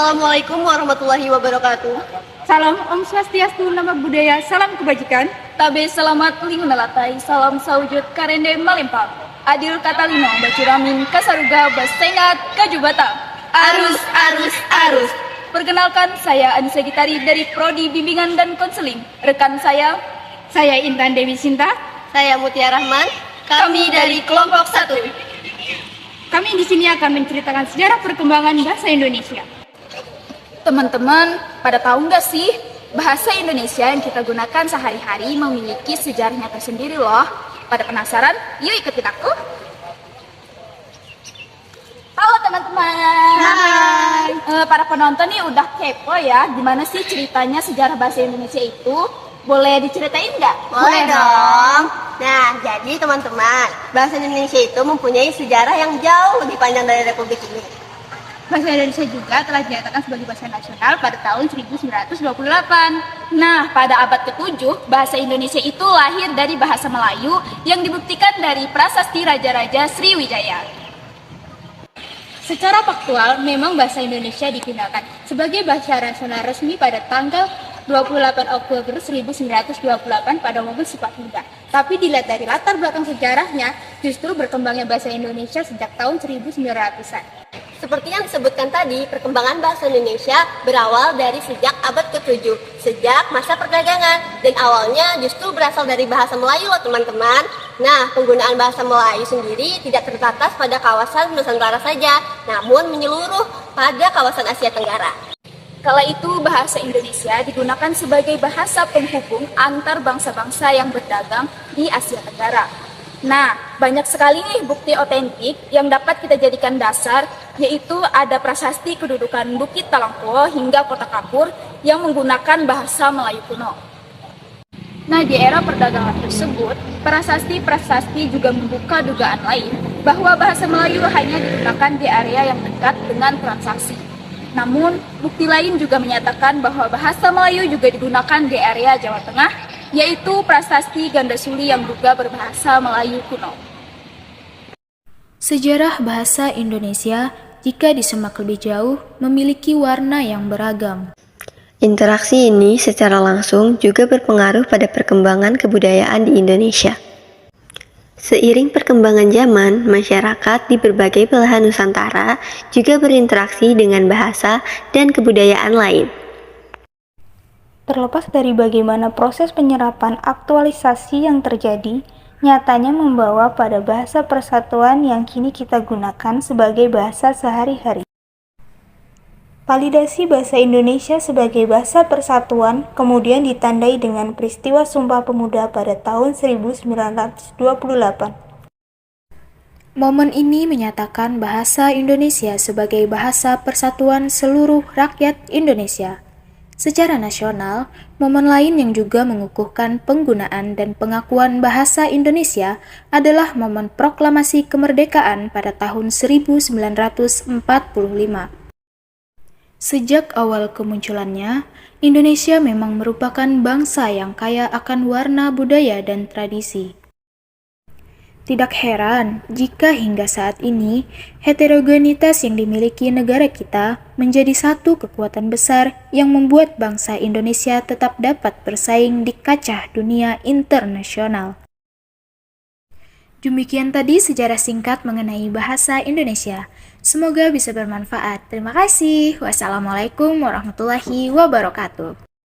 Assalamualaikum warahmatullahi wabarakatuh. Salam Om Swastiastu, Nama Budaya, salam kebajikan. Tabe selamat lingundalatai, salam saujud karende malimpang. Adil katalino, bacuramin, kasaruga, basengat, kajubata. Arus, arus, arus. Perkenalkan, saya Anissa Gitari dari Prodi Bimbingan dan Konseling. Rekan saya Intan Dewi Sinta. Saya Mutia Rahman. Kami dari kelompok 1. Kami di sini akan menceritakan sejarah perkembangan bahasa Indonesia. Teman-teman, pada tahu nggak sih, bahasa Indonesia yang kita gunakan sehari-hari memiliki sejarahnya tersendiri loh. Pada penasaran? Yuk ikutin aku. Halo teman-teman. Hai. Para penonton nih udah kepo ya, gimana sih ceritanya sejarah bahasa Indonesia itu? Boleh diceritain nggak? Boleh dong. Nah, jadi teman-teman, bahasa Indonesia itu mempunyai sejarah yang jauh lebih panjang dari Republik ini. Bahasa Indonesia juga telah dinyatakan sebagai bahasa nasional pada tahun 1928. Nah, pada abad ke-7, bahasa Indonesia itu lahir dari bahasa Melayu yang dibuktikan dari prasasti Raja-Raja Sriwijaya. Secara faktual, memang bahasa Indonesia digunakan sebagai bahasa nasional resmi pada tanggal 28 Oktober 1928 pada momen Sumpah Pemuda. Tapi dilihat dari latar belakang sejarahnya, justru berkembangnya bahasa Indonesia sejak tahun 1900-an. Seperti yang disebutkan tadi, perkembangan bahasa Indonesia berawal dari sejak abad ke-7, sejak masa perdagangan. Dan awalnya justru berasal dari bahasa Melayu loh teman-teman. Nah, penggunaan bahasa Melayu sendiri tidak terbatas pada kawasan Nusantara saja, namun menyeluruh pada kawasan Asia Tenggara. Kala itu bahasa Indonesia digunakan sebagai bahasa penghubung antar bangsa-bangsa yang berdagang di Asia Tenggara. Nah, banyak sekali nih bukti otentik yang dapat kita jadikan dasar, yaitu ada prasasti kedudukan Bukit Talangpo hingga Kota Kapur yang menggunakan bahasa Melayu kuno. Nah, di era perdagangan tersebut, prasasti-prasasti juga membuka dugaan lain bahwa bahasa Melayu hanya digunakan di area yang dekat dengan transaksi. Namun, bukti lain juga menyatakan bahwa bahasa Melayu juga digunakan di area Jawa Tengah, yaitu prasasti Gandasuli yang juga berbahasa Melayu kuno. Sejarah bahasa Indonesia, jika disemak lebih jauh, memiliki warna yang beragam. Interaksi ini secara langsung juga berpengaruh pada perkembangan kebudayaan di Indonesia. Seiring perkembangan zaman, masyarakat di berbagai belahan Nusantara juga berinteraksi dengan bahasa dan kebudayaan lain. Terlepas dari bagaimana proses penyerapan aktualisasi yang terjadi, nyatanya membawa pada bahasa persatuan yang kini kita gunakan sebagai bahasa sehari-hari. Validasi bahasa Indonesia sebagai bahasa persatuan kemudian ditandai dengan peristiwa Sumpah Pemuda pada tahun 1928. Momen ini menyatakan bahasa Indonesia sebagai bahasa persatuan seluruh rakyat Indonesia. Secara nasional, momen lain yang juga mengukuhkan penggunaan dan pengakuan bahasa Indonesia adalah momen proklamasi kemerdekaan pada tahun 1945. Sejak awal kemunculannya, Indonesia memang merupakan bangsa yang kaya akan warna budaya dan tradisi. Tidak heran jika hingga saat ini, heterogenitas yang dimiliki negara kita menjadi satu kekuatan besar yang membuat bangsa Indonesia tetap dapat bersaing di kancah dunia internasional. Demikian tadi sejarah singkat mengenai bahasa Indonesia. Semoga bisa bermanfaat. Terima kasih. Wassalamualaikum warahmatullahi wabarakatuh.